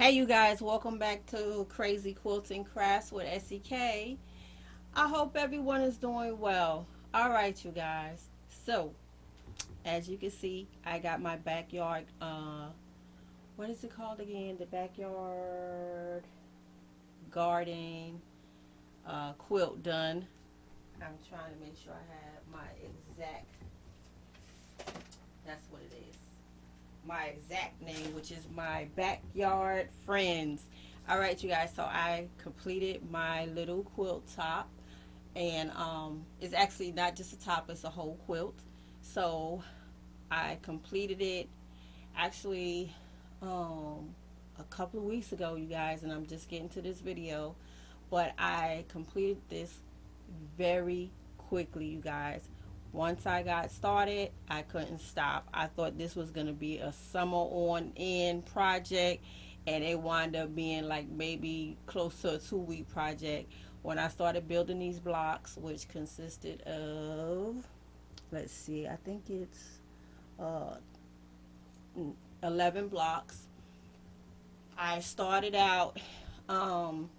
Hey you guys, welcome back to Crazy Quilting Crafts with SEK. I hope everyone is doing well. All right, you guys. So, as you can see, I got my backyard what is it called again? The backyard garden quilt done. I'm trying to make sure I have my exact, that's what it is. My exact name, which is my backyard friends. All right, you guys. So I completed my little quilt top, and it's actually not just a top; it's a whole quilt. So I completed it actually a couple of weeks ago, you guys, and I'm just getting to this video. But I completed this very quickly, you guys. Once I got started, I couldn't stop. I thought this was going to be a summer on end project, and it wound up being like maybe close to a 2 week project when I started building these blocks, which consisted of, let's see, I think it's uh, 11 blocks. I started out, um,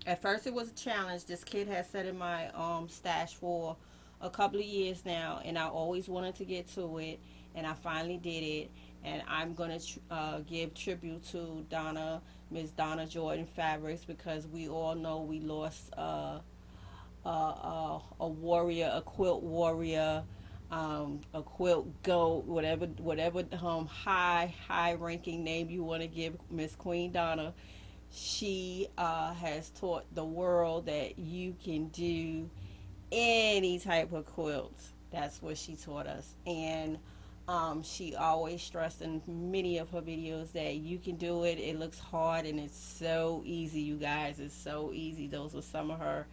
at first it was a challenge. This kit has sat in my stash for a couple of years now, and I always wanted to get to it, and I finally did it. And I'm gonna give tribute to Miss Donna Jordan Fabrics, because we all know we lost a warrior, a quilt warrior, a quilt goat, whatever high ranking name you want to give Miss Queen Donna. She has taught the world that you can do any type of quilt. That's what she taught us. And she always stressed in many of her videos that you can do it. It looks hard and it's so easy, you guys. It's so easy. Those were some of her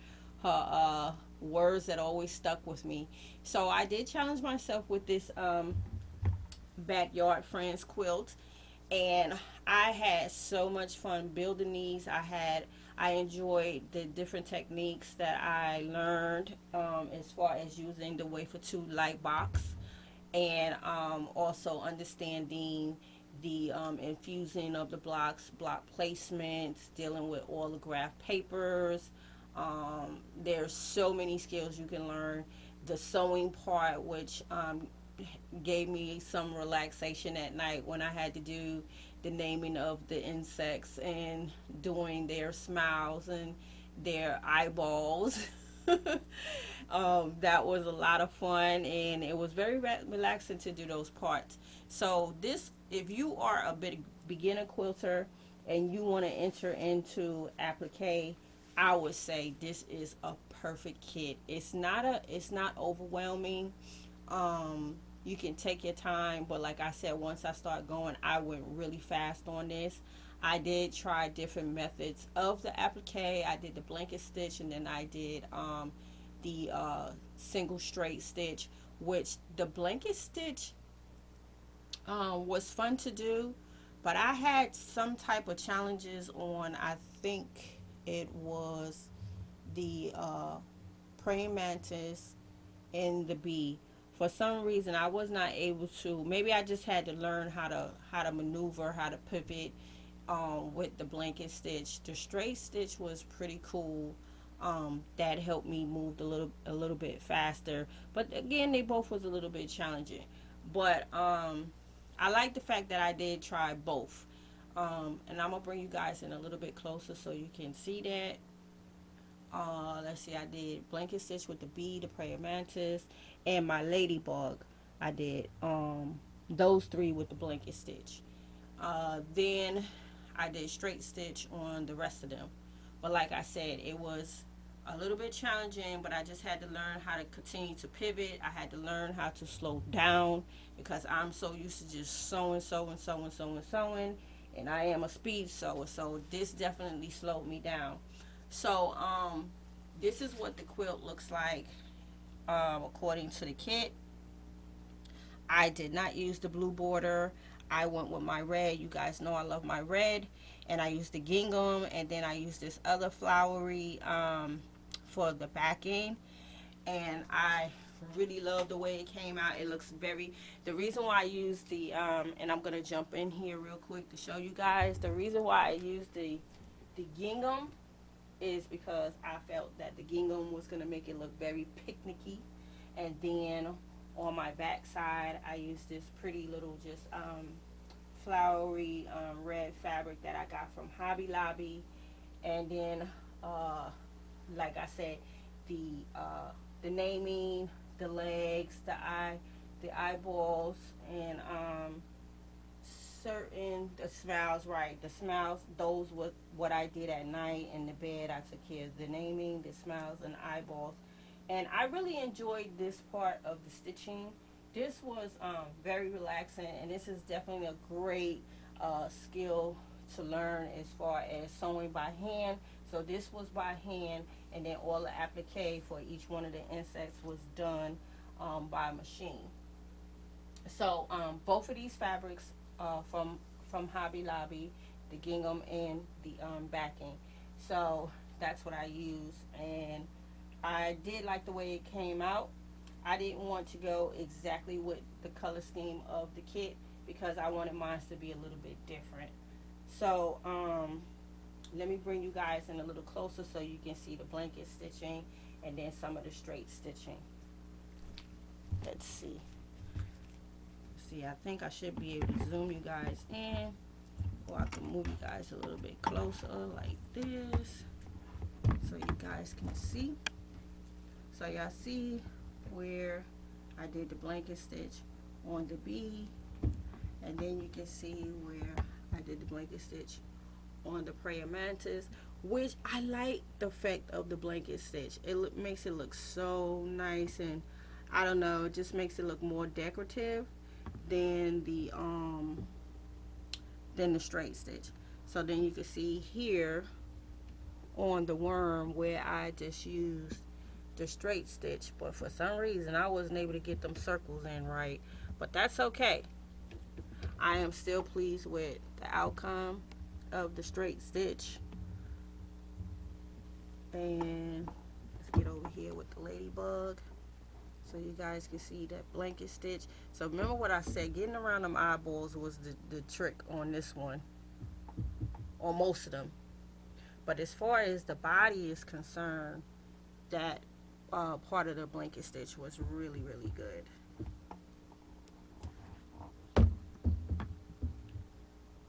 words that always stuck with me. So I did challenge myself with this backyard friends quilt, and I had so much fun building these. I enjoyed the different techniques that I learned, as far as using the wafer two light box, and also understanding the infusing of the blocks, block placements, dealing with autograph papers. There's so many skills you can learn. The sewing part, which gave me some relaxation at night when I had to do the naming of the insects and doing their smiles and their eyeballs. That was a lot of fun, and it was very relaxing to do those parts. So this, if you are a beginner quilter and you want to enter into applique, I would say this is a perfect kit. It's not overwhelming. You can take your time, but like I said, once I start going, I went really fast on this. I did try different methods of the applique. I did the blanket stitch, and then I did the single straight stitch, which the blanket stitch was fun to do, but I had some type of challenges on, I think it was the praying mantis and the bee. For some reason, I was not able to. Maybe I just had to learn how to maneuver, how to pivot with the blanket stitch. The straight stitch was pretty cool. That helped me move a little bit faster. But again, they both was a little bit challenging. But I like the fact that I did try both. And I'm gonna bring you guys in a little bit closer so you can see that. Let's see, I did blanket stitch with the bee, the prayer mantis, and my ladybug. I did those three with the blanket stitch. Then I did straight stitch on the rest of them. But like I said, it was a little bit challenging, but I just had to learn how to continue to pivot. I had to learn how to slow down because I'm so used to just sewing, sewing, sewing, sewing, sewing, and I am a speed sewer, so this definitely slowed me down. So this is what the quilt looks like according to the kit. I did not use the blue border. I went with my red. You guys know I love my red. And I used the gingham. And then I used this other flowery for the backing. And I really love the way it came out. It looks very, the reason why I used the and I'm gonna jump in here real quick to show you guys the reason why I used the gingham is because I felt that the gingham was gonna make it look very picnicky. And then on my back side I used this pretty little just flowery red fabric that I got from Hobby Lobby. And then uh, like I said, the naming, the legs, the eyeballs, and certain the smiles. Right, the smiles. Those was what I did at night in the bed. I took care of the naming, the smiles, and eyeballs. And I really enjoyed this part of the stitching. This was very relaxing, and this is definitely a great skill to learn as far as sewing by hand. So this was by hand, and then all the applique for each one of the insects was done by machine. So both of these fabrics from Hobby Lobby, the gingham and the backing. So that's what I use, and I did like the way it came out. I didn't want to go exactly with the color scheme of the kit because I wanted mine to be a little bit different. So let me bring you guys in a little closer so you can see the blanket stitching and then some of the straight stitching. Let's see. See, I think I should be able to zoom you guys in, or I can move you guys a little bit closer like this so you guys can see. So y'all see where I did the blanket stitch on the bee, and then you can see where I did the blanket stitch on the prayer mantis, which I like the effect of the blanket stitch. It makes it look so nice, and I don't know, it just makes it look more decorative than the straight stitch. So then you can see here on the worm where I just used the straight stitch, but for some reason I wasn't able to get them circles in right, but that's okay. I am still pleased with the outcome of the straight stitch. And let's get over here with the ladybug so you guys can see that blanket stitch. So remember what I said, getting around them eyeballs was the trick on this one, on most of them. But as far as the body is concerned, that part of the blanket stitch was really good.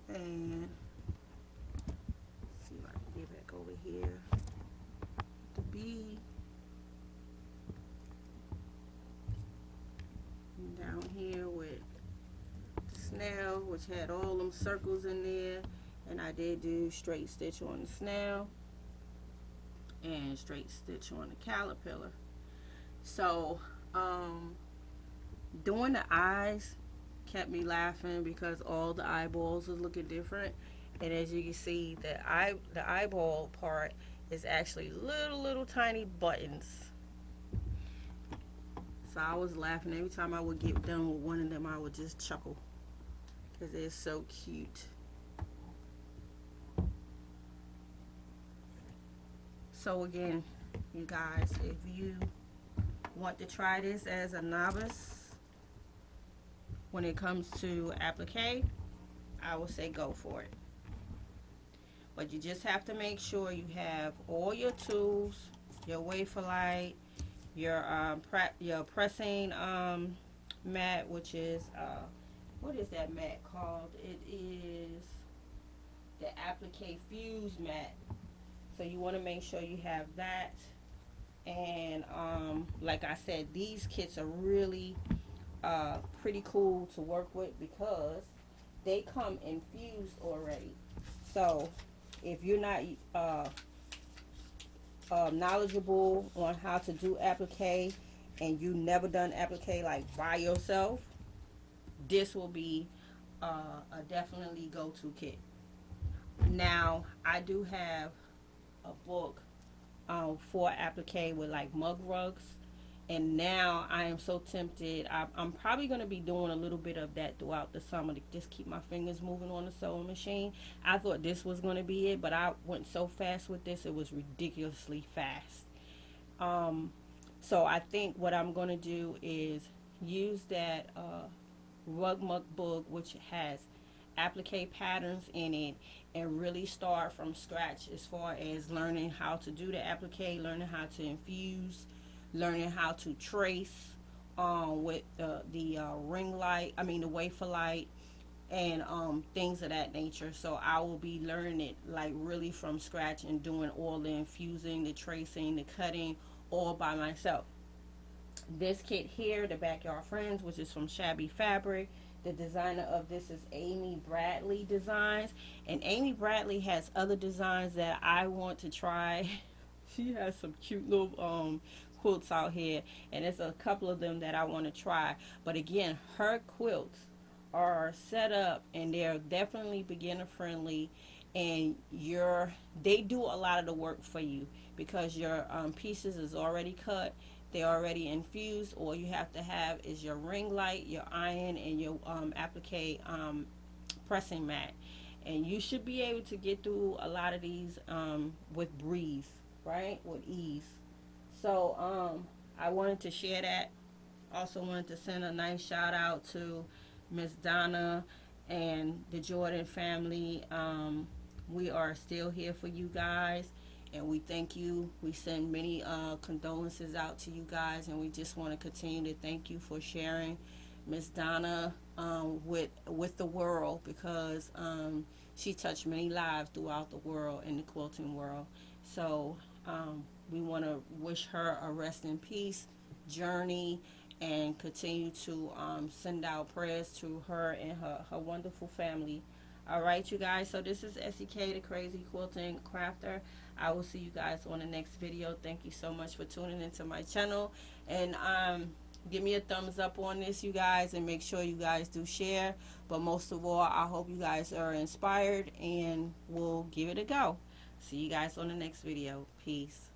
And see if I can get back over here. The bee. And down here with the snail, which had all them circles in there. And I did do straight stitch on the snail and straight stitch on the caterpillar. So doing the eyes kept me laughing because all the eyeballs was looking different, and as you can see, the eyeball part is actually little tiny buttons. So I was laughing every time I would get done with one of them. I would just chuckle because they're so cute. So again, you guys, if you want to try this as a novice when it comes to applique, I would say go for it. But you just have to make sure you have all your tools, your wafer light, your pressing mat, which is what is that mat called? It is the applique fuse mat. So you want to make sure you have that. And like I said, these kits are really pretty cool to work with because they come infused already. So if you're not knowledgeable on how to do applique and you never done applique like by yourself, this will be a definitely go-to kit. Now I do have a book for applique with like mug rugs, and now I am so tempted. I'm probably going to be doing a little bit of that throughout the summer to just keep my fingers moving on the sewing machine. I thought this was going to be it, but I went so fast with this, it was ridiculously fast. So I think what I'm going to do is use that rug muck book, which has applique patterns in it, and really start from scratch as far as learning how to do the applique, learning how to infuse, learning how to trace with the ring light, I mean the wafer light, and things of that nature. So I will be learning it like really from scratch and doing all the infusing, the tracing, the cutting, all by myself. This kit here, the Backyard Friends, which is from Shabby Fabric. The designer of this is Amy Bradley Designs. And Amy Bradley has other designs that I want to try. She has some cute little quilts out here. And there's a couple of them that I want to try. But again, her quilts are set up and they're definitely beginner friendly, and they do a lot of the work for you because your pieces is already cut, they're already infused. All you have to have is your ring light, your iron, and your applique pressing mat, and you should be able to get through a lot of these with breeze, right, with ease. So I wanted to share that. Also wanted to send a nice shout out to Miss Donna and the Jordan family. We are still here for you guys, and we thank you. We send many condolences out to you guys, and we just want to continue to thank you for sharing Miss Donna with the world, because she touched many lives throughout the world, in the quilting world. So we want to wish her a rest in peace journey, and continue to send out prayers to her and her wonderful family. All right, you guys. So this is SEK, the Crazy Quilting Crafter. I will see you guys on the next video. Thank you so much for tuning into my channel. And give me a thumbs up on this, you guys, and make sure you guys do share. But most of all, I hope you guys are inspired and will give it a go. See you guys on the next video. Peace.